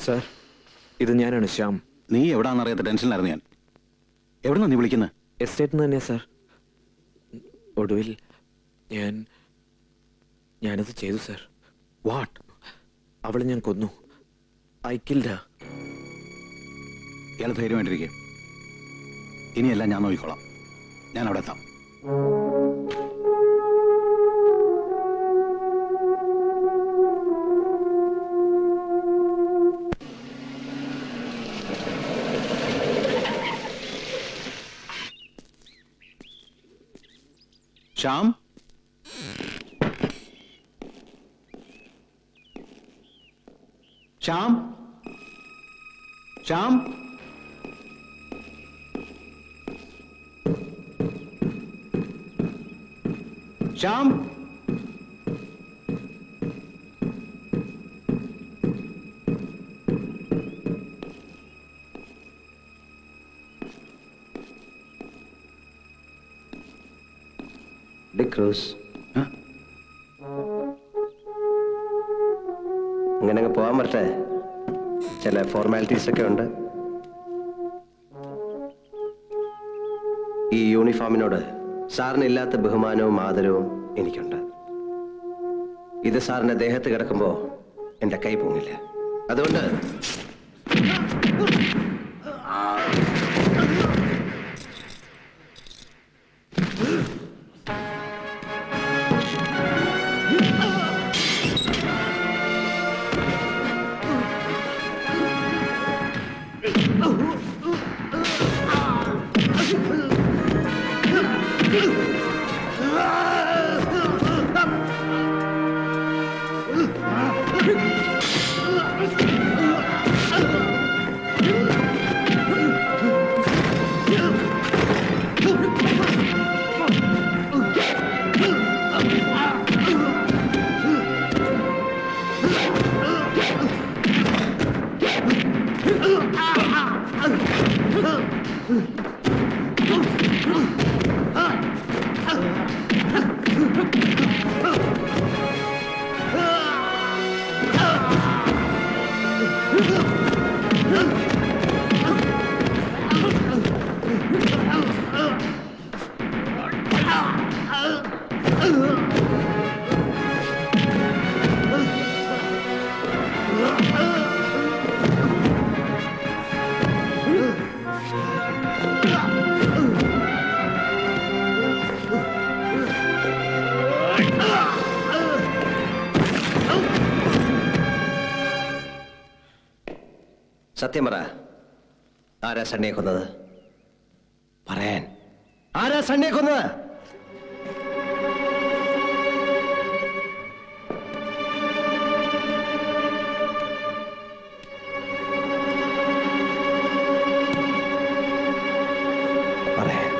Sir, ഇത് ഞാനാണ് ശ്യാം. നീ എവിടാന്നറിയാത്ത ടെൻഷനിലായിരുന്നു ഞാൻ. എവിടുന്നാ നീ വിളിക്കുന്നത്? എസ്റ്റേറ്റിൽ നിന്ന് തന്നെയാ സാർ. ഒടുവിൽ ഞാനത് ചെയ്തു സാർ. വാട്ട്? അവളെ ഞാൻ കൊന്നു. I killed Har. ഇയാൾ ധൈര്യമായിട്ടിരിക്കും. ഇനിയെല്ലാം ഞാൻ നോക്കിക്കോളാം. ഞാൻ അവിടെ എത്താം. ശ്യാം, ശ്യാം, ശ്യാം, ശ്യാം. ക്രൂസ് അങ്ങനെ അങ്ങ് പോകാൻ പറ്റേ? ചില ഫോർമാലിറ്റീസ് ഒക്കെ ഉണ്ട്. ഈ യൂണിഫോമിനോട് സാറിന് ഇല്ലാത്ത ബഹുമാനവും ആദരവും എനിക്കുണ്ട്. ഇത് സാറിന്റെ ദേഹത്ത് കിടക്കുമ്പോ എന്റെ കൈ പൊങ്ങില്ല. അതുകൊണ്ട് സത്യം പറ, ആരാ സണ്ണിയെ കൊന്നത്? പറയാൻ, ആരാ സണ്ണിയെ കൊന്നത്? പറയാൻ.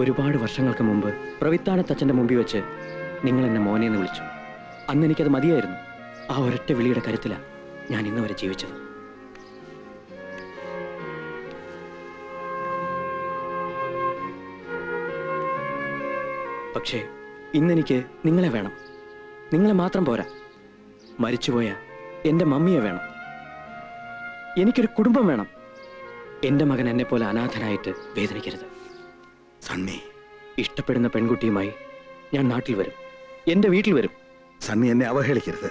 ഒരുപാട് വർഷങ്ങൾക്ക് മുമ്പ് പ്രവിത്താനത്തച്ഛൻ്റെ മുമ്പിൽ വെച്ച് നിങ്ങൾ എന്നെ മോനെ എന്ന് വിളിച്ചു. അന്ന് എനിക്കത് മതിയായിരുന്നു. ആ ഒരൊറ്റ വിളിയുടെ കരുത്തിലാണ് ഞാൻ ഇന്ന് വരെ ജീവിച്ചത്. പക്ഷേ ഇന്നെനിക്ക് നിങ്ങളെ വേണം. നിങ്ങളെ മാത്രം പോരാ, മരിച്ചുപോയ എൻ്റെ മമ്മിയെ വേണം. എനിക്കൊരു കുടുംബം വേണം. എൻ്റെ മകൻ എന്നെ പോലെ അനാഥനായിട്ട് വേദനിക്കരുത്. സണ്ണി, ഇഷ്ടപ്പെടുന്ന പെൺകുട്ടിയുമായി ഞാൻ നാട്ടിൽ വരും, എൻ്റെ വീട്ടിൽ വരും. സണ്ണി, എന്നെ അവഹേളിക്കരുത്.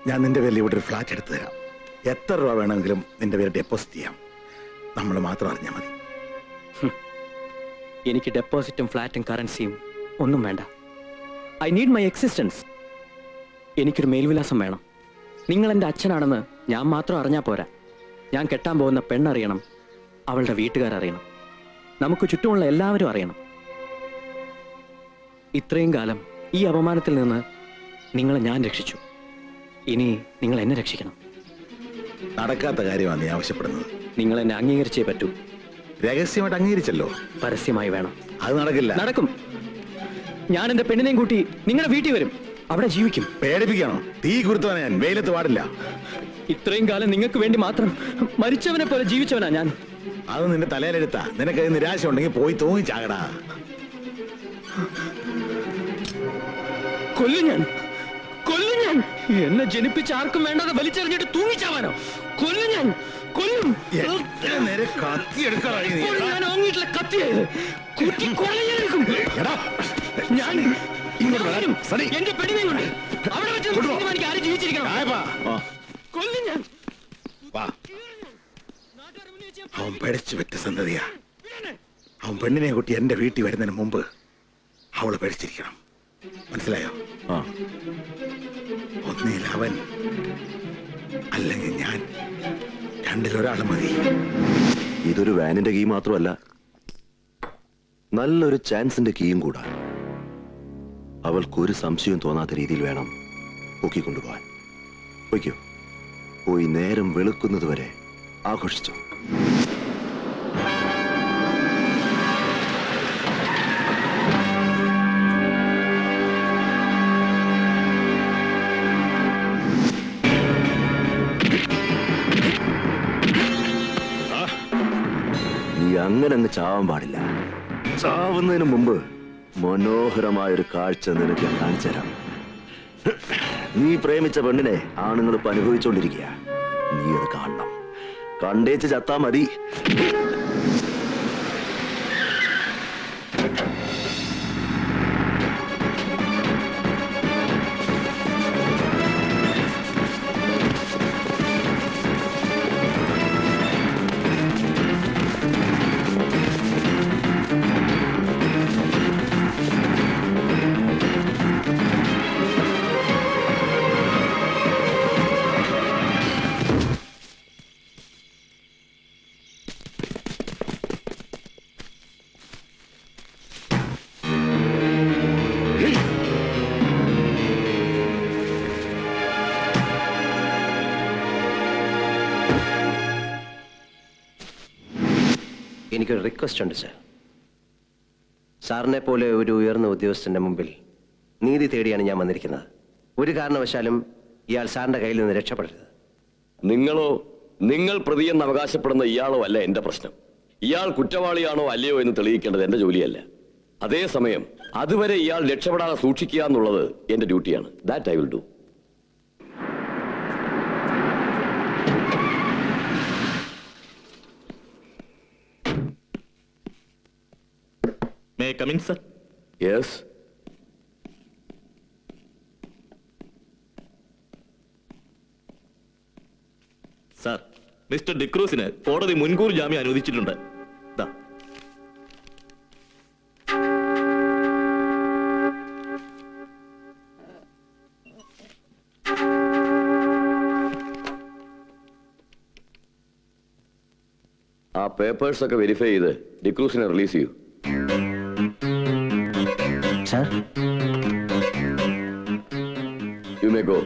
ഞാൻ നിന്റെ പേരിൽ ഇവിടെ ഒരു ഫ്ലാറ്റ് എടുത്തു തരാം. എത്ര രൂപ വേണമെങ്കിലും നിന്റെ പേര് ഡെപ്പോസിറ്റ് ചെയ്യാം. നമ്മൾ മാത്രം അറിഞ്ഞാൽ മതി. എനിക്ക് ഡെപ്പോസിറ്റും ഫ്ലാറ്റും കറൻസിയും ഒന്നും വേണ്ട. I need my existence. എനിക്കൊരു മേൽവിലാസം വേണം. നിങ്ങൾ എൻ്റെ അച്ഛനാണെന്ന് ഞാൻ മാത്രം അറിഞ്ഞാൽ പോരാ. ഞാൻ കെട്ടാൻ പോകുന്ന പെണ്ണറിയണം, അവളുടെ വീട്ടുകാരറിയണം, നമുക്ക് ചുറ്റുമുള്ള എല്ലാവരും അറിയണം. ഇത്രയും കാലം ഈ അപമാനത്തിൽ നിന്ന് നിങ്ങളെ ഞാൻ രക്ഷിച്ചു. ഇനി നിങ്ങൾ എന്നെ രക്ഷിക്കണം. നടക്കാത്ത കാര്യമാണ് നീ ആവശ്യപ്പെടുന്നത്. നിങ്ങൾ എന്നെ അംഗീകരിച്ചേ പറ്റൂ. രഹസ്യമായിട്ട് അംഗീകരിച്ചല്ലോ. പരസ്യമായി വേണം. അത് നടക്കില്ല. നടക്കും. ഞാൻ എന്റെ പെണ്ണിനെയും കൂട്ടി നിങ്ങളുടെ വീട്ടിൽ വരും, അവിടെ ജീവിക്കും. പേടിപ്പിക്കണോ? തീ കുരുത്തവനെ ഞാൻ, വെയിലത്ത് പാടില്ല. ഇത്രയും കാലം നിങ്ങൾക്ക് വേണ്ടി മാത്രം മരിച്ചവനെ പോലെ ജീവിച്ചവനാ ഞാൻ. അത് നിന്റെ തലയിലെടുത്താ. നിനക്ക് നിരാശ ഉണ്ടെങ്കിൽ പോയി തൂങ്ങിച്ചാകടാ. കൊല്ലും ഞാൻ, കൊല്ലും ഞാൻ. എന്നെ ജനിപ്പിച്ച ആർക്കും വേണ്ടാതെ വലിച്ചെറിഞ്ഞിട്ട് തൂങ്ങിച്ചാവാനോ? കൊല്ലും ഞാൻ, കൊല്ലും. നേരെ കത്തിയെടുക്കാറായി നീ. ഞാൻ ഓങ്ങിയിട്ടുള്ള കത്തിയായത് ഞാൻ ഇങ്ങോട്ട് വരാനും എന്റെ പെണ്ണിനെ കൊണ്ട് അവിടെ വെച്ച് എനിക്ക് ആരും ജീവിച്ചിരിക്കണം. കൊല്ലും ഞാൻ. അവൻ പഠിച്ചു പറ്റ സന്തതിയാ. അവൻ പെണ്ണിനെ കൂട്ടി എന്റെ വീട്ടിൽ വരുന്നതിന് മുമ്പ് അവള് പഠിച്ചിരിക്കണം. മനസ്സിലായോ? ഒന്നിൽ അവൻ, അല്ലെങ്കിൽ ഞാൻ. രണ്ടിലൊരാൾ മതി. ഇതൊരു വാനിന്റെ കീ മാത്രമല്ല, നല്ലൊരു ചാൻസിന്റെ കീയും കൂടാ. അവൾക്കൊരു സംശയവും തോന്നാത്ത രീതിയിൽ വേണം പൊക്കിക്കൊണ്ടുപോകാൻ. പൊയ്ക്കോ, പോയി നേരം വെളുക്കുന്നത് വരെ ആഘോഷിച്ചോ. നീ അങ്ങനെ അങ്ങ് ചാവാൻ പാടില്ല. ചാവുന്നതിന് മുമ്പ് മനോഹരമായൊരു കാഴ്ച നിനക്ക് ഞാൻ കാണിച്ചു തരാം. നീ പ്രേമിച്ച പെണ്ണിനെ ആണുങ്ങൾ ഇപ്പൊ അനുഭവിച്ചോണ്ടിരിക്കുക. നീ അത് കാണണം. കണ്ടേച്ച് ചത്താ മതി. എനിക്കൊരു റിക്വസ്റ്റ് ഉണ്ട് സാർ. സാറിനെ പോലെ ഒരു ഉയർന്ന ഉദ്യോഗസ്ഥന്റെ മുമ്പിൽ നീതി തേടിയാണ് ഞാൻ വന്നിരിക്കുന്നത്. ഒരു കാരണവശാലും ഇയാൾ സാറിന്റെ കയ്യിൽ നിന്ന് രക്ഷപ്പെടരുത്. നിങ്ങളോ നിങ്ങൾ പ്രതിയെന്ന് അവകാശപ്പെടുന്ന ഇയാളോ അല്ല എന്റെ പ്രശ്നം. ഇയാൾ കുറ്റവാളിയാണോ അല്ലയോ എന്ന് തെളിയിക്കേണ്ടത് എന്റെ ജോലിയല്ല. അതേസമയം അതുവരെ ഇയാൾ രക്ഷപ്പെടാതെ സൂക്ഷിക്കുക എന്നുള്ളത് എന്റെ ഡ്യൂട്ടിയാണ്. That I will do. May I come in, sir? Yes. Sir, mister ഡിക്രൂസിന് കോടതി മുൻകൂർ ജാമ്യം അനുവദിച്ചിട്ടുണ്ട്. ദാ. ആ പേപ്പേഴ്സ് ഒക്കെ വെരിഫൈ ചെയ്ത് ഡിക്രൂസിനെ റിലീസ് ചെയ്യൂ. Sir, you may go.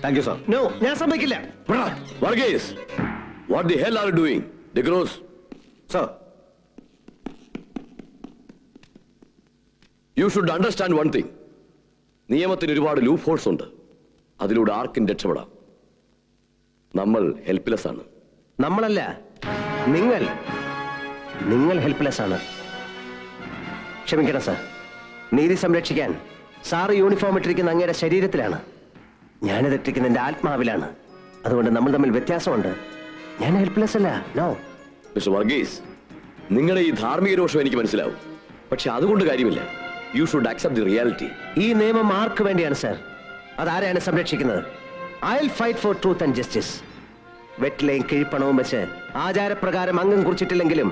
Thank you sir. No, ഞാൻ സമ്മതിക്കില്ല. Varghese, what the hell are you doing? DeCruz. Sir, You should understand one thing. നിയമത്തിന് ഒരുപാട് ലൂപ്പ് ഹോൾസ് ഉണ്ട്. അതിലൂടെ ആർക്കും രക്ഷപ്പെടാം. നമ്മൾ ഹെൽപ്ലെസ് ആണ്. നമ്മളല്ല, നിങ്ങൾ ഹെൽപ്ലെസ് ആണ്. ക്ഷമിക്കണം സാർ. നീതി സംരക്ഷിക്കാൻ സാറ് യൂണിഫോം ഇട്ടിരിക്കുന്ന അങ്ങയുടെ ശരീരത്തിലാണ്, ഞാനിത് ഇട്ടിരിക്കുന്ന എന്റെ ആത്മാവിലാണ്. അതുകൊണ്ട് നമ്മൾ തമ്മിൽ വ്യത്യാസമുണ്ട്. ഞാൻ ഹെൽപ്ലെസ് അല്ല. നോ മിസ്റ്റർ വർഗീസ്, നിങ്ങളുടെ ഈ ധാർമ്മിക രോഷം എനിക്ക് മനസ്സിലാവും. പക്ഷെ അതുകൊണ്ട് കാര്യമില്ല. You should accept the reality. ഈ നിയമം ആർക്ക് വേണ്ടിയാണ് സാർ? അതാരെയാണ് സംരക്ഷിക്കുന്നത്? I will fight for truth and justice. വെറ്റിലയും കിഴിപ്പണവും വെച്ച് ആചാരപ്രകാരം അംഗം കുറിച്ചിട്ടില്ലെങ്കിലും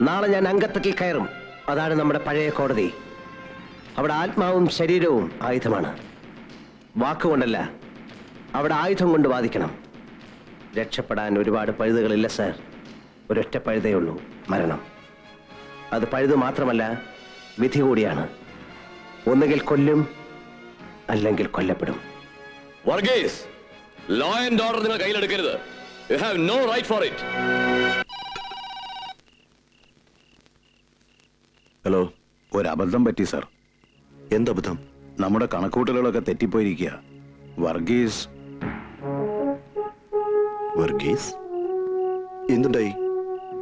നാളെ ഞാൻ അംഗത്തട്ടിൽ കയറും. അതാണ് നമ്മുടെ പഴയ കോടതി. അവിടെ ആത്മാവും ശരീരവും ആയുധമാണ്. വാക്കുകൊണ്ടല്ല, അവിടെ ആയുധം കൊണ്ട് വാദിക്കണം. രക്ഷപ്പെടാൻ ഒരുപാട് പഴുതുകളില്ല സാർ. ഒരൊറ്റ പഴുതേ ഉള്ളൂ, മരണം. അത് പഴുതു മാത്രമല്ല, വിധി കൂടിയാണ്. ഒന്നുകിൽ കൊല്ലും, അല്ലെങ്കിൽ കൊല്ലപ്പെടും. വർഗീസ്, ലോ ആൻഡ് ഓർഡർ നിങ്ങൾ കയ്യിലെടുക്കരുത്. You have no right for it. Hello. ഒരബദ്ധം പറ്റി സാർ. എന്തബദ്ധം? നമ്മുടെ കണക്കൂട്ടലുകളൊക്കെ തെറ്റിപ്പോയിരിക്കുക. വർഗീസ് വർഗീസ് എന്തുണ്ടായി?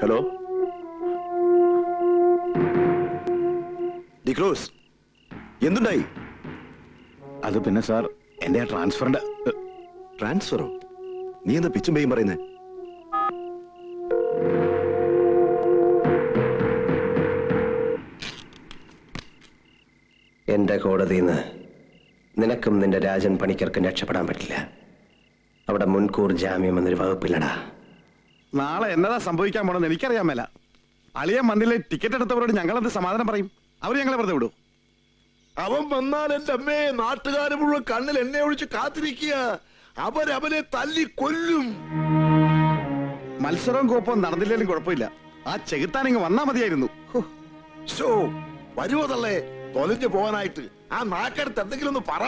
ഹലോ ഡിക്രൂസ്, എന്തുണ്ടായി? അത് പിന്നെ സാർ, എന്റെ ട്രാൻസ്ഫറിന്റെ ട്രാൻസ്ഫറോ? നീ എന്താ പിച്ചും പേയും പറയുന്നേ? എന്റെ കോടതിയിൽ നിന്ന് നിനക്കും നിന്റെ രാജൻ പണിക്കർക്കും രക്ഷപ്പെടാൻ പറ്റില്ല. അവിടെ മുൻകൂർ ജാമ്യം എന്നൊരു വകുപ്പില്ലടാ. നാളെ എന്നതാ സംഭവിക്കാൻ പോണെന്ന് എനിക്കറിയാൻ മേല. അളിയൻ വന്നില്ലേ ടിക്കറ്റ് എടുത്തവരോട് ഞങ്ങളെന്ത് സമാധാനം പറയും? അവർ ഞങ്ങളെ വെറുതെ വിടൂ? അവൻ വന്നാൽ എന്റെ അമ്മേ, നാട്ടുകാരെ മുഴുവൻ കണ്ണിൽ എണ്ണ ഒഴിച്ച് കാത്തിരിക്കുക. അവനെ തല്ലി കൊല്ലും. മത്സരവും കോപ്പവും നടന്നില്ലേലും കുഴപ്പമില്ല, ആ ചെകുത്താനിങ് വന്നാ മതിയായിരുന്നു. വരുമോ തള്ളേ തൊലഞ്ഞു പോകാനായിട്ട്? ആ നാക്കടുത്ത് എന്തെങ്കിലും ഒന്ന് പറ.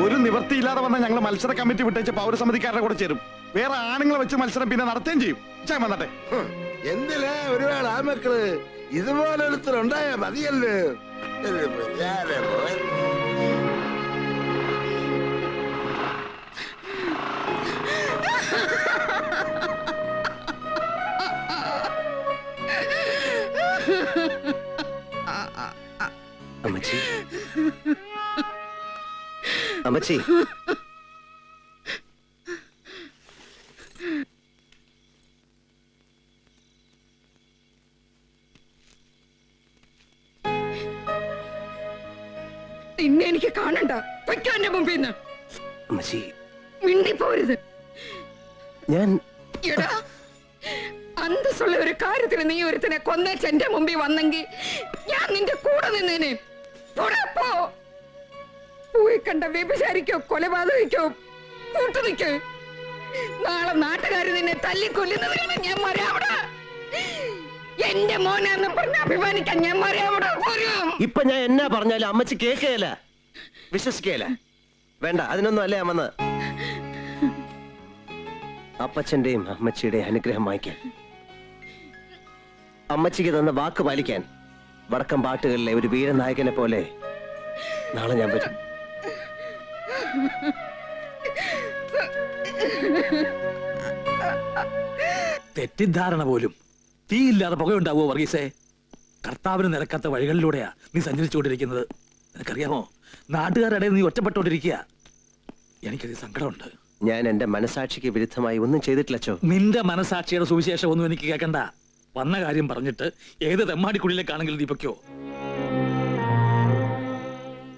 ഒരു നിവൃത്തിയില്ലാതെ വന്ന ഞങ്ങൾ മത്സര കമ്മിറ്റി വിട്ടേച്ച് പൗരസമിതിക്കാരുടെ കൂടെ ചേരും. വേറെ ആണുങ്ങളെ വെച്ച് മത്സരം പിന്നെ നടത്തുകയും ചെയ്യും. വന്നട്ടെ. എന്തിനാ ഒരുപാട് ആമക്കള്? ഇതുപോലെ ഒരുത്തരുണ്ടായ മതിയല്ലോ. അമ്മച്ചി, അമ്മച്ചി, നിന്നെ എനിക്ക് കാണണ്ട. പൊയ്ക്കോ എന്റെ മുമ്പിൽ നിന്ന്. അമ്മച്ചി, മിണ്ടിപ്പോരുത്. ഞാൻ എടാ, അന്തസ്സുള്ള ഒരു കാര്യത്തിന് നീ ഒരുത്തിനെ കൊന്നേച്ച് എന്റെ മുമ്പിൽ വന്നെങ്കിൽ ഞാൻ നിന്റെ കൂടെ നിന്നേനെ. പോയി കണ്ട വ്യഭിചാരിക്കോ കൊലപാതകോ കൂട്ടു നിൽക്ക്. നാളെ നാട്ടുകാര് നിന്നെ തല്ലിക്കൊല്ലുന്നതിനാണ് ഞാൻ മരാവിടെ. എന്റെ മോനാന്ന് പറഞ്ഞ അഭിമാനിക്കാൻ ഞാൻ മരാവിടെ. ഇപ്പൊ ഞാൻ എന്നാ പറഞ്ഞാലും അമ്മച്ചി കേൾക്കുകയല്ല, വിശ്വസിക്കുകയല്ല. വേണ്ട, അതിനൊന്നും അല്ലേ അമ്മന്ന്. അപ്പച്ചന്റെയും അമ്മച്ചിയുടെയും അനുഗ്രഹം വായിക്കാൻ, അമ്മച്ചിക്ക് തന്ന വാക്ക് പാലിക്കാൻ വടക്കം പാട്ടുകളിലെ ഒരു വീരനായകനെ പോലെ നാളെ ഞാൻ വരും. തെറ്റിദ്ധാരണ പോലും. തീയില്ലാതെ പുകയുണ്ടാവോ വർഗീസേ? കർത്താവിന് നിരക്കാത്ത വഴികളിലൂടെയാ നീ സഞ്ചരിച്ചുകൊണ്ടിരിക്കുന്നത്. നിനക്കറിയാമോ, നാട്ടുകാരുടെ നീ ഒറ്റപ്പെട്ടോണ്ടിരിക്കുക. എനിക്കത് സങ്കടമുണ്ട്. ഞാൻ എന്റെ മനസാക്ഷിക്ക് വിരുദ്ധമായി ഒന്നും ചെയ്തിട്ടില്ലച്ചോ. നിന്റെ മനസാക്ഷിയുടെ സുവിശേഷം ഒന്നും എനിക്ക് കേൾക്കണ്ട. വന്ന കാര്യം പറഞ്ഞിട്ട് ഏത് തെമ്മാടിക്കുള്ളിലേക്കാണെങ്കിലും നീ പൊയ്ക്കോ.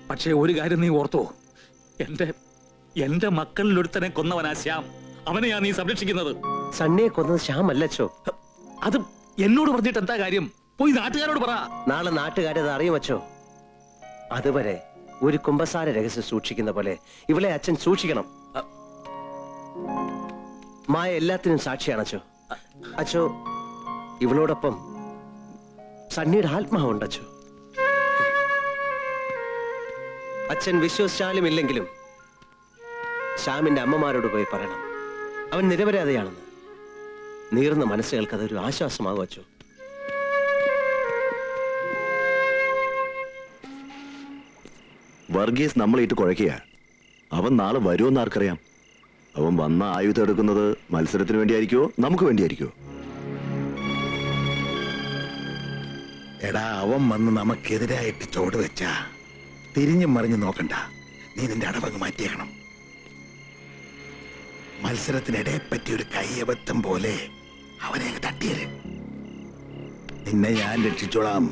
പക്ഷേ ഒരു കാര്യം നീ ഓർത്തോ, എന്റെ മക്കളിൽ ഒരുത്തനെ കൊന്നവനാ ശ്യാം. അവനെയാ നീ സംരക്ഷിക്കുന്നത്. സണ്ണിയെ കൊന്നത് ശ്യാം അല്ലച്ചോ. അത് എന്നോട് പറഞ്ഞിട്ട് എന്താ കാര്യം? പോയി നാട്ടുകാരോട് പറ. നാളെ നാട്ടുകാരത് അറിയുമച്ചോ. അതുവരെ ഒരു കുമ്പസാര രഹസ്യം സൂക്ഷിക്കുന്ന പോലെ ഇവളെ അച്ഛൻ സൂക്ഷിക്കണം. മായ എല്ലാത്തിനും സാക്ഷിയാണച്ചോ. അച്ചോ, ഇവളോടൊപ്പം സണ്ണിയുടെ ആത്മാവുണ്ടച്ചോ. അച്ഛൻ വിശ്വസിച്ചാലും ഇല്ലെങ്കിലും ശ്യാമിന്റെ അമ്മമാരോട് പോയി പറയണം, അവൻ നിരപരാധിയാണെന്ന്. നീർന്ന മനസ്സുകൾക്ക് അതൊരു ആശ്വാസമാകും അച്ചോ. വർഗീസ് നമ്മളേറ്റ് കുഴക്കുക. അവൻ നാളെ വരുമെന്ന് ആർക്കറിയാം? അവൻ വന്ന ആയുധം എടുക്കുന്നത് മത്സരത്തിന് വേണ്ടിയായിരിക്കോ നമുക്ക് വേണ്ടിയായിരിക്കോ? എടാ, അവൻ വന്ന് നമുക്കെതിരായിട്ട് ചോട് വെച്ചാ തിരിഞ്ഞും മറിഞ്ഞു നോക്കണ്ട. നീ നിന്റെ അടവങ്ങ് മാറ്റിയേക്കണം. മത്സരത്തിനിടെ പറ്റിയ ഒരു കയ്യബദ്ധം പോലെ അവനെ തട്ടിയത്. നിന്നെ ഞാൻ രക്ഷിച്ചോളാം.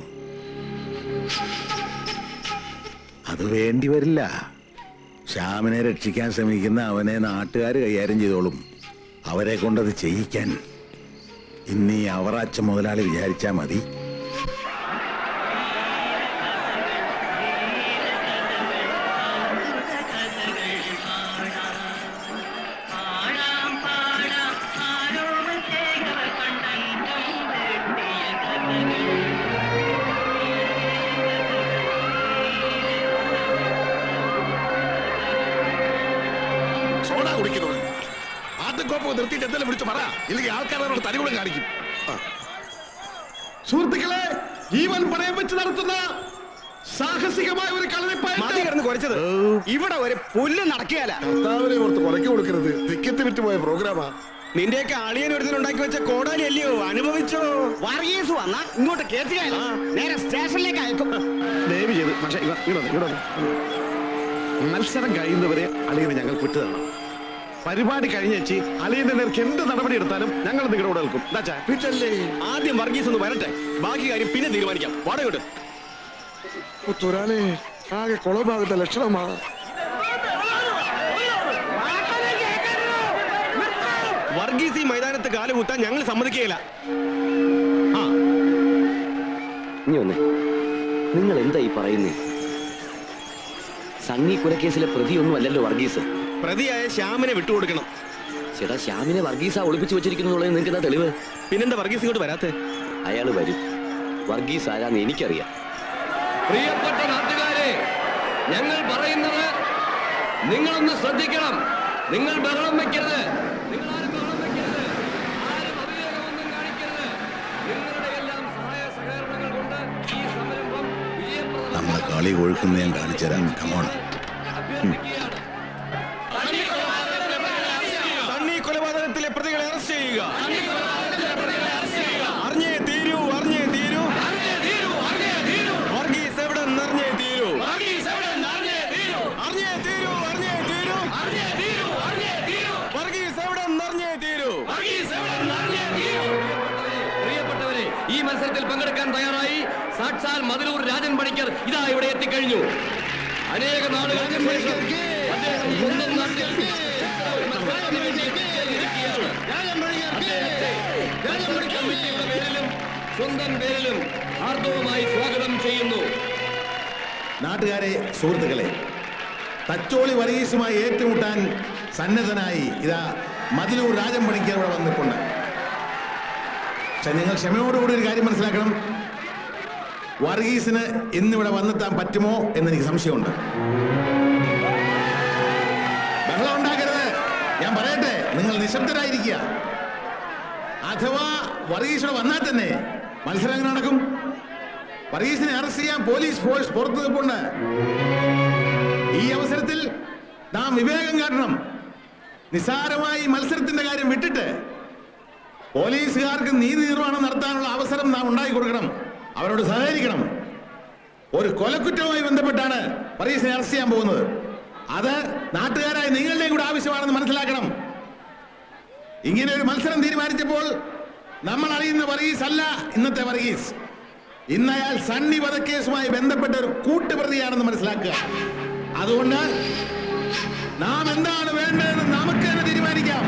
അത് വേണ്ടി വരില്ല. ശ്യാമിനെ രക്ഷിക്കാൻ ശ്രമിക്കുന്ന അവനെ നാട്ടുകാർ കൈകാര്യം ചെയ്തോളും. അവരെ കൊണ്ടത് ചെയ്യിക്കാൻ ഇന്നീ അവറാച്ച മുതലാളി വിചാരിച്ചാ മതി. സോഡ കുടിക്കുന്നത് ആദ്യക്കോപ്പ് നിർത്തിയിട്ട് എന്തെങ്കിലും വിളിച്ചു പറ, ഇല്ലെങ്കിൽ ആൾക്കാരോട് തനികൂടം കാണിക്കും. സുഹൃത്തുക്കളെ, ജീവൻ പണയം വെച്ച് നടത്തുന്ന സാഹസികമായ ഒരു കളരിപ്പായിട്ട് കുറച്ചത് ഇവിടെ ഒരു പുല്ല് നടക്കുകയല്ല. കർത്താവിനെ ഓർത്ത് കുറയ്ക്ക് കൊടുക്കരുത്. തിക്കത്ത് വിട്ടുപോയ പ്രോഗ്രാമാ. നിന്റെയൊക്കെ അളിയൻ ഒരുത്തിന് ഉണ്ടാക്കി വെച്ച കോടാലി അല്ലയോ, അനുഭവിച്ചോ. വർഗീസ് വന്ന ഇങ്ങോട്ട് കേട്ടുകയല്ല, നേരെ സ്റ്റേഷനിലേക്ക് അയക്കും. ദയവ് ചെയ്ത് പക്ഷേ മത്സരം കഴിയുന്നവരെ അളിയനെ ഞങ്ങൾ വിട്ടുതരണം. പരിപാടി കഴിഞ്ഞേച്ച് അളിയന്റെ നേർക്ക് എന്ത് നടപടി എടുത്താലും ഞങ്ങൾ നിങ്ങളുടെ കൂടെ നിൽക്കും. ആദ്യം വർഗീസ് ഒന്ന് വരട്ടെ, ബാക്കി കാര്യം പിന്നെ തീരുമാനിക്കാം. വാടകോട്ട് പുത്തൂരാനെ ആകെ കുളഭാഗത്തെ ലക്ഷണമാണ്. വർഗീസ് ഈ മൈതാനത്ത് കാലുകുത്താൻ ഞങ്ങൾ സമ്മതിക്കുകയില്ല. നിങ്ങൾ എന്താ ഈ പറയുന്നേ? സണ്ണി കൊലക്കേസിലെ പ്രതിയൊന്നും അല്ലല്ലോ വർഗീസ്. പ്രതിയായ ശ്യാമിനെ വിട്ടുകൊടുക്കണം. ചേട്ടാ, ശ്യാമിനെ വർഗീസ ഒളിപ്പിച്ചു വെച്ചിരിക്കുന്നുള്ളത് നിങ്ങൾക്ക് എന്താ തെളിവ്? പിന്നെന്താ വർഗീസ് ഇങ്ങോട്ട് വരാത്തെ? അയാള് വരും. വർഗീസ് ആരാന്ന് എനിക്കറിയാം. പ്രിയപ്പെട്ട നാട്ടുകാരെ, ഞങ്ങൾ പറയുന്നത് നിങ്ങളൊന്ന് ശ്രദ്ധിക്കണം. നിങ്ങൾ ബഹളം വെക്കരുത്. നിങ്ങൾ ആരും ബഹളം വെക്കരുത്. ആരും അവിവേകമൊന്നും കാണിക്കരുത്. നിങ്ങളുടെ എല്ലാം സഹായ സഹകരണങ്ങൾ കൊണ്ട് ഈ സംരംഭം വിജയപ്രദം നമ്മളെ കളി കൊഴുക്കുന്ന ഞാൻ കാണിച്ചുതരാം. കമോൺ. സണ്ണി കൊലപാതകത്തിലെ പ്രതികളെ അറസ്റ്റ് ചെയ്യുക. അറിഞ്ഞേ തീരൂ, അറിഞ്ഞേ തീരൂ. വർഗീസ് എവിടെ നിറഞ്ഞേ തീരൂ. അറിഞ്ഞേ തീരൂ, അറിഞ്ഞേ തീരൂ. വർഗീസ് എവിടെ നിറഞ്ഞേ തീരൂ. പ്രിയപ്പെട്ടവരെ, ഈ മത്സരത്തിൽ പങ്കെടുക്കാൻ തയ്യാറായി സാക്ഷാൽ മതിലൂർ രാജൻ പണിക്കർ ഇതാ ഇവിടെ എത്തിക്കഴിഞ്ഞു. അനേക നാളുകൾക്ക് ശേഷം അദ്ദേഹം സ്വന്തം നാട്ടിൽ സ്വന്തം പേരിലും ഹാർദവുമായി സ്വാഗതം ചെയ്യുന്നു. നാട്ടുകാരെ, സുഹൃത്തുക്കളെ, തച്ചോളി വർഗീസുമായി ഏറ്റുമുട്ടാൻ സന്നദ്ധനായി ഇതാ മതിലൂർ രാജൻ പണിക്കർ ഇവിടെ വന്നിട്ടുണ്ട്. പക്ഷെ നിങ്ങൾ ക്ഷമയോടുകൂടി ഒരു കാര്യം മനസ്സിലാക്കണം. വർഗീസിന് ഇന്നിവിടെ വന്നെത്താൻ പറ്റുമോ എന്നെനിക്ക് സംശയമുണ്ട്. ബഹളം ഉണ്ടാക്കരുത്. ഞാൻ പറയട്ടെ, നിങ്ങൾ നിശബ്ദരായിരിക്കുക. അഥവാ വർഗീസിവിടെ വന്നാൽ തന്നെ മത്സരം എങ്ങനെ നടക്കും? വർഗീസിനെ അറസ്റ്റ് ചെയ്യാൻ പോലീസ് ഫോഴ്സ് പുറത്തു നിൽപ്പുണ്ട്. ഈ അവസരത്തിൽ നാം വിവേകം കാട്ടണം. നിസ്സാരമായി മത്സരത്തിന്റെ കാര്യം വിട്ടിട്ട് പോലീസുകാർക്ക് നീതി നിർവഹണം നടത്താനുള്ള അവസരം നാം ഉണ്ടാക്കി കൊടുക്കണം. അവരോട് സഹകരിക്കണം. ഒരു കൊലക്കുറ്റവുമായി ബന്ധപ്പെട്ടാണ് വർഗീസിനെ അറസ്റ്റ് ചെയ്യാൻ പോകുന്നത്. അത് നാട്ടുകാരായ നിങ്ങളുടെയും കൂടെ ആവശ്യമാണെന്ന് മനസ്സിലാക്കണം. ഇങ്ങനെ ഒരു മത്സരം തീരുമാനിച്ചപ്പോൾ നമ്മൾ അറിയുന്ന വർഗീസ് അല്ല ഇന്നത്തെ വർഗീസ്. ഇന്ന് അയാൾ സണ്ണി വധക്കേസുമായി ബന്ധപ്പെട്ട ഒരു കൂട്ടുപ്രതിയാണെന്ന് മനസ്സിലാക്കുക. അതുകൊണ്ട് നാം എന്താണ് വേണ്ടതെന്ന് നമുക്ക് തന്നെ തീരുമാനിക്കാം.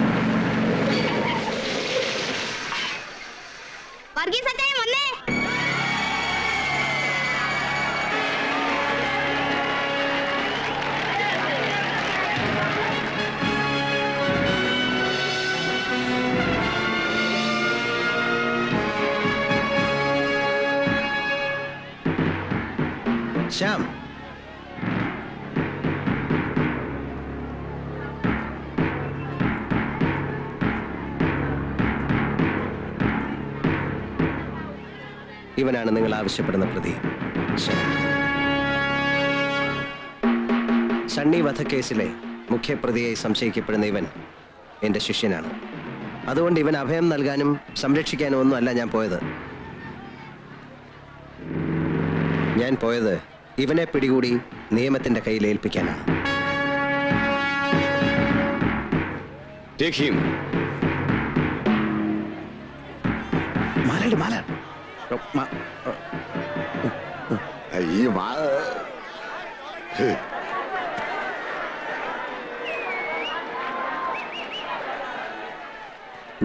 ശ്യാം, ഇവനാണ് നിങ്ങൾ ആവശ്യപ്പെടുന്ന പ്രതി. സണ്ണി വധക്കേസിലെ മുഖ്യപ്രതിയായി സംശയിക്കപ്പെടുന്ന ഇവൻ എന്റെ ശിഷ്യനാണ്. അതുകൊണ്ട് ഇവൻ അഭയം നൽകാനും സംരക്ഷിക്കാനും ഒന്നും അല്ല ഞാൻ പോയത്. ഞാൻ പോയത് ഇവനെ പിടികൂടി നിയമത്തിന്റെ കയ്യിൽ ഏൽപ്പിക്കാനാണ്.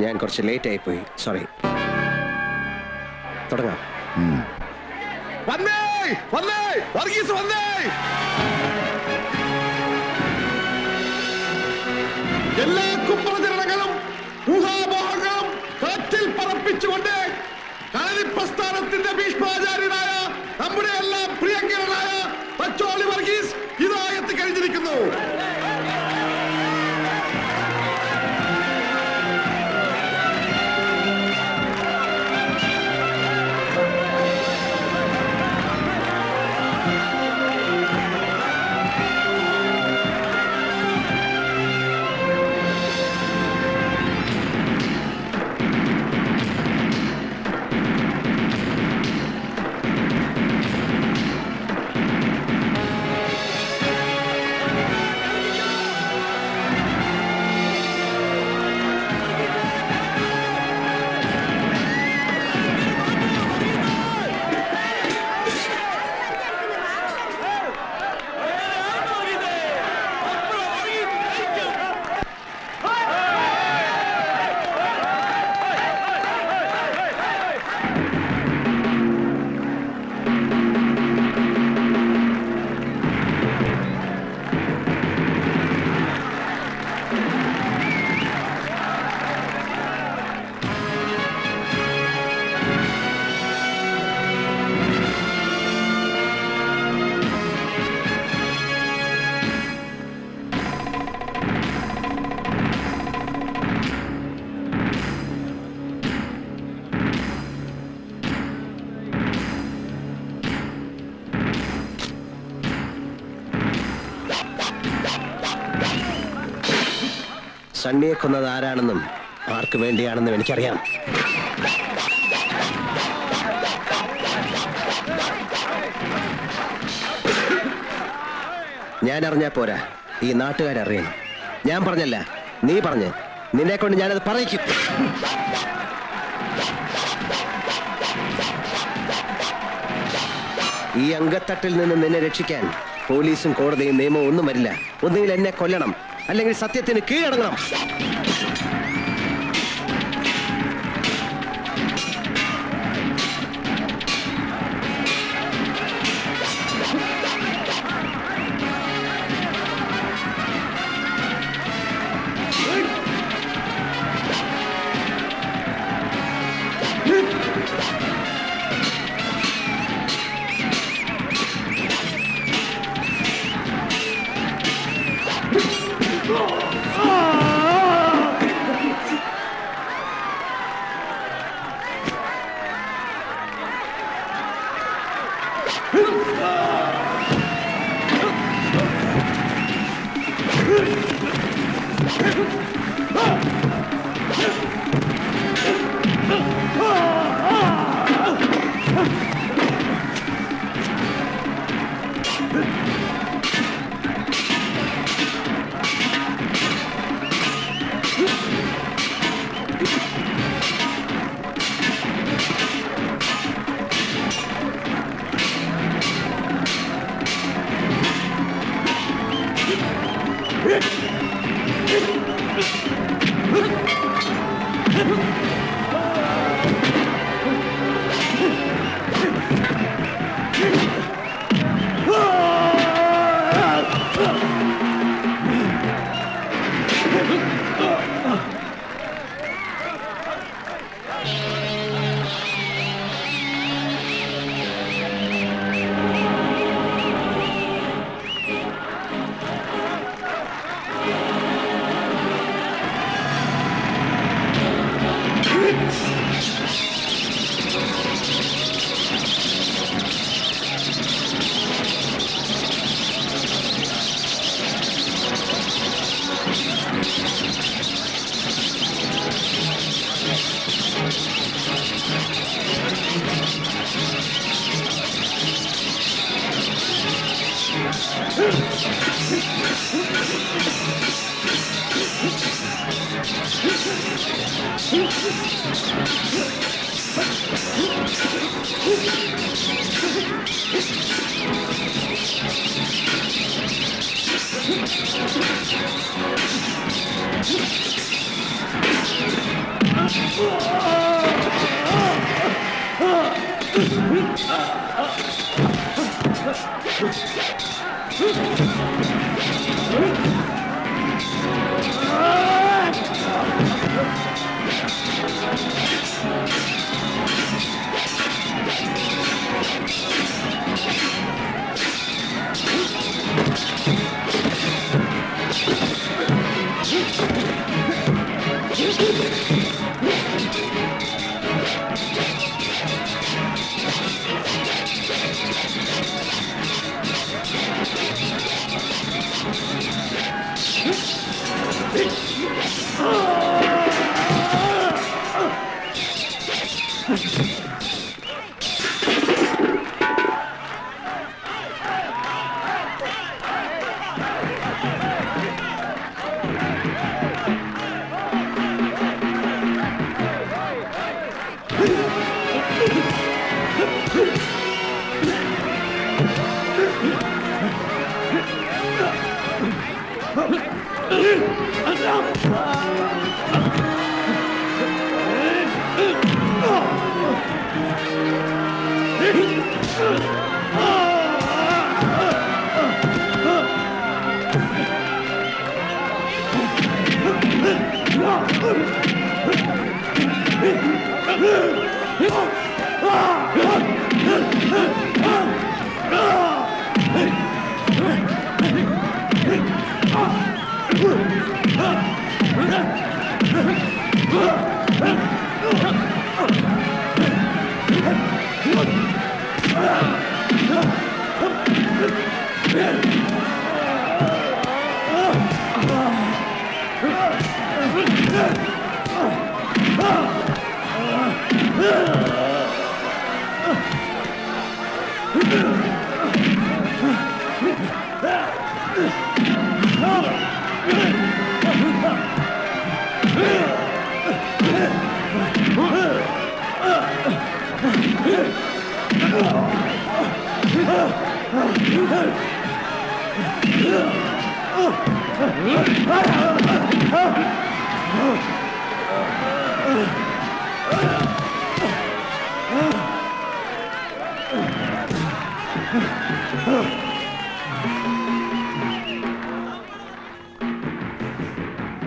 ഞാൻ കുറച്ച് ലേറ്റ് ആയിപ്പോയി, സോറി. തുടങ്ങാം. വന്നേ വന്നേ വർഗീസ് വന്നേ. എല്ലാ കുപ്രചരണങ്ങളും ഊഹാപോഹങ്ങളും കാറ്റിൽ പറപ്പിച്ചുകൊണ്ട് കളരി പ്രസ്ഥാനത്തിന്റെ ഭീഷ്മാചാര്യനായ നമ്മുടെ എല്ലാം പ്രിയങ്കരനായ തച്ചോളി വർഗീസ് ഇതാ എത്തിക്കഴിഞ്ഞിരിക്കുന്നു. സണ്ണിയെ കൊന്നത് ആരാണെന്നും ആർക്ക് വേണ്ടിയാണെന്നും എനിക്കറിയാം. ഞാൻ അറിഞ്ഞാ പോരാ, ഈ നാട്ടുകാരറിയണം. ഞാൻ പറഞ്ഞല്ല, നീ പറഞ്ഞ്, നിന്നെ കൊണ്ട് ഞാനത് പറയിക്കും. ഈ അങ്കത്തട്ടിൽ നിന്ന് നിന്നെ രക്ഷിക്കാൻ പോലീസും കോടതിയും നിയമവും ഒന്നും വരില്ല. ഒന്നുകിൽ എന്നെ കൊല്ലണം, അല്ലെങ്കിൽ സത്യത്തിന് കീഴടങ്ങണം.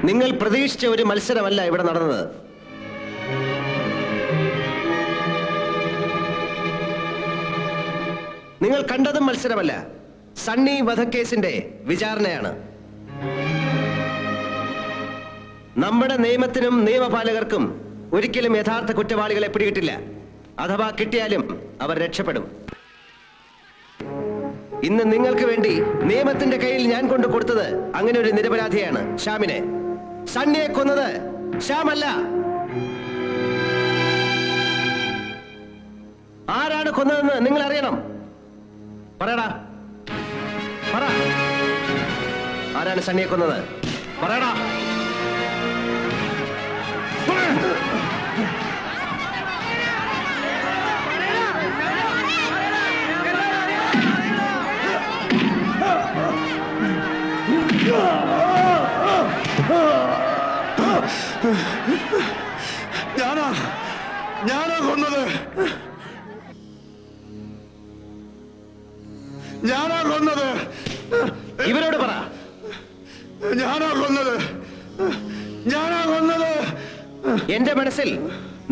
നിങ്ങൾ പ്രതീക്ഷിച്ച ഒരു മത്സരമല്ല ഇവിടെ നടന്നത്. നിങ്ങൾ കണ്ടതും മത്സരമല്ല, സണ്ണി വധക്കേസിന്റെ വിചാരണയാണ്. നമ്മുടെ നിയമത്തിനും നിയമപാലകർക്കും ഒരിക്കലും യഥാർത്ഥ കുറ്റവാളികളെ പിടികിട്ടില്ല. അഥവാ കിട്ടിയാലും അവർ രക്ഷപ്പെടും. ഇന്ന് നിങ്ങൾക്ക് വേണ്ടി നിയമത്തിന്റെ കയ്യിൽ ഞാൻ കൊണ്ടു കൊടുത്തത് അങ്ങനെ ഒരു നിരപരാധിയാണ്, ശ്യാമിനെ. സണ്ണിയെ കൊന്നത് ശ്യാമല്ല. ആരാണ് കൊന്നതെന്ന് നിങ്ങൾ അറിയണം. പറയടാ, പറ. ആരാണ് സണ്ണിയെ കൊന്നത്? പറയടാ. ഞാനാ കൊന്നത്. ഞാനാ കൊന്നത്. ഇവരോട് പറ. ഞാനാ കൊന്നത്. ഞാനാ കൊന്നത്. എന്റെ മനസ്സിൽ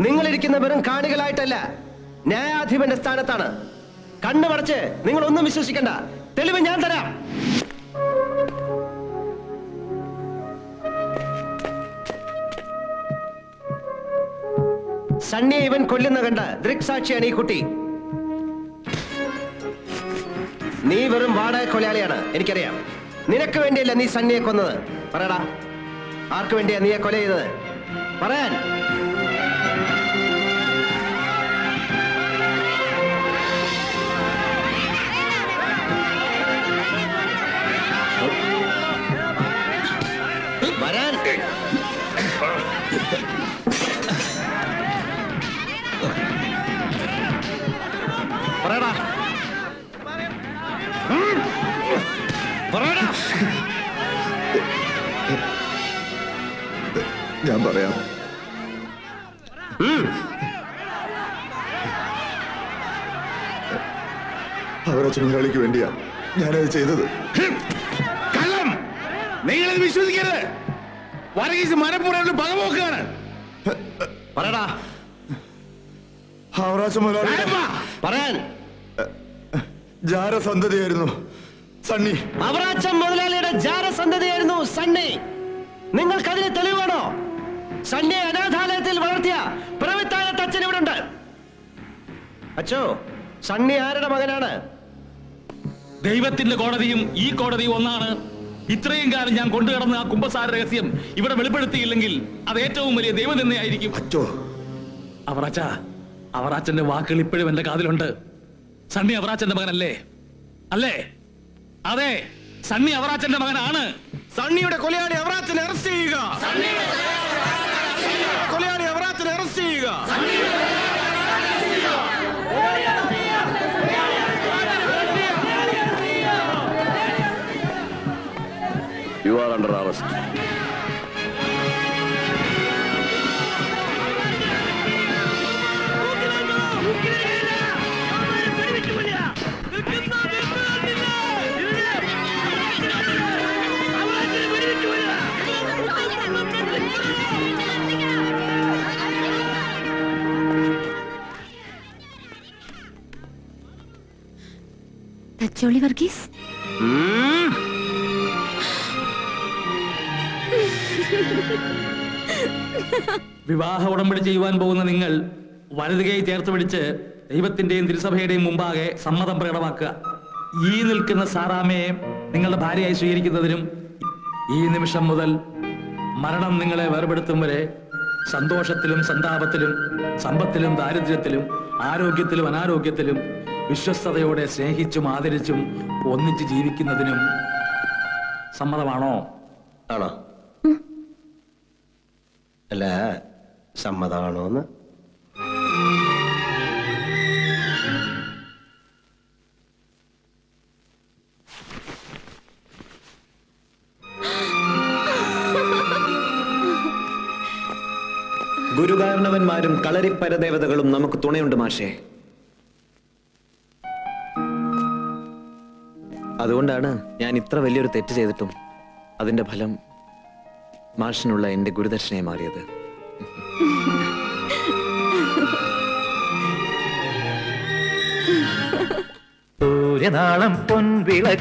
നിങ്ങളിരിക്കുന്ന വെറും കാണികളായിട്ടല്ല, ന്യായാധിപന്റെ സ്ഥാനത്താണ്. കണ്ണുമടച്ച് നിങ്ങൾ ഒന്നും വിശ്വസിക്കണ്ട. തെളിവ് ഞാൻ തരാം. സണ്ണിയെ ഇവൻ കൊല്ലുന്ന കണ്ട ദൃക്സാക്ഷിയാണ് ഈ കുട്ടി. നീ വെറും വാടക കൊലയാളിയാണ്, എനിക്കറിയാം. നിനക്ക് വേണ്ടിയല്ല നീ സണ്ണിയെ കൊന്നത്. പറയടാ, ആർക്ക് വേണ്ടിയാ നീയെ കൊല ചെയ്തത്? പറയാൻ. വരാൻ. പറയടാ, പറയടാ. ഞാൻ പറയാം. അവരച്ഛൻ മുതലാളിക്ക് വേണ്ടിയാ ഞാനത് ചെയ്തത്. കള്ളം! നിങ്ങളത് വിശ്വസിക്കരുത്. വർഗീസ് മനപ്പൂർവ്വം പകപോക്കാണ്. പറയടാ. അവറാച്ച മുതലാളി പറയാൻ. ജാരസന്തതിയായിരുന്നു സണ്ണി. അവറാച്ചൻ മുതലാളിയുടെ ജാരസന്തതിയായിരുന്നു സണ്ണി. നിങ്ങൾക്കതിന് തെളിവാണോ? സണ്ണിയെ അനാഥാലയത്തിൽ വളർത്തിയ പ്രവിത്താനത്ത് അച്ഛൻ ഇവിടെ ഉണ്ട്. അച്ഛോ, സണ്ണി ആരുടെ മകനാണ്? ദൈവത്തിന്റെ കോടതിയും ഈ കോടതിയും ഒന്നാണ്. ഇത്രയും കാലം ഞാൻ കൊണ്ടുകിടന്ന ആ കുമ്പസാര രഹസ്യം ഇവിടെ വെളിപ്പെടുത്തിയില്ലെങ്കിൽ അത് ഏറ്റവും വലിയ ദൈവം തന്നെയായിരിക്കും. അച്ഛോ, അവറാച്ച, അവറാച്ചന്റെ വാക്കുകൾ ഇപ്പോഴും എന്റെ കാതിലുണ്ട്. സണ്ണി അവറാച്ചന്റെ മകനല്ലേ? അല്ലേ? അതെ, സണ്ണി അവറാച്ചന്റെ മകനാണ്. സണ്ണിയുടെ കൊലയാളി അവറാച്ചനെ അറസ്റ്റ് ചെയ്യുക. കൊലയാളി അവറാച്ചനെ അറസ്റ്റ് ചെയ്യുക. You are under arrest. Thacholi Varghese. വിവാഹ ഉടമ്പടി ചെയ്യുവാൻ പോകുന്ന നിങ്ങൾ വലതുകൈ ചേർത്ത് പിടിച്ച് ദൈവത്തിന്റെയും തിരുസഭയുടെയും മുമ്പാകെ സമ്മതം പ്രകടമാക്കുക. ഈ നിൽക്കുന്ന സാറാമയെ നിങ്ങളുടെ ഭാര്യയായി സ്വീകരിക്കുന്നതിനും ഈ നിമിഷം മുതൽ മരണം നിങ്ങളെ വേർപെടുത്തും വരെ സന്തോഷത്തിലും സന്താപത്തിലും സമ്പത്തിലും ദാരിദ്ര്യത്തിലും ആരോഗ്യത്തിലും അനാരോഗ്യത്തിലും വിശ്വസ്തയോടെ സ്നേഹിച്ചും ആദരിച്ചും ഒന്നിച്ച് ജീവിക്കുന്നതിനും സമ്മതമാണോ? ആണോ? അല്ല, സമ്മതമാണോന്ന്? ഗുരുകാരണവന്മാരും കളരിപ്പരദേവതകളും നമുക്ക് തുണയുണ്ട് മാഷേ. അതുകൊണ്ടാണ് ഞാൻ ഇത്ര വലിയൊരു തെറ്റ് ചെയ്തിട്ടും അതിന്റെ ഫലം മാഷിനുള്ള എന്റെ ഗുരുദക്ഷിണയെ മാറിയത്. സൂര്യനാളം പൊൻവിളക്ക്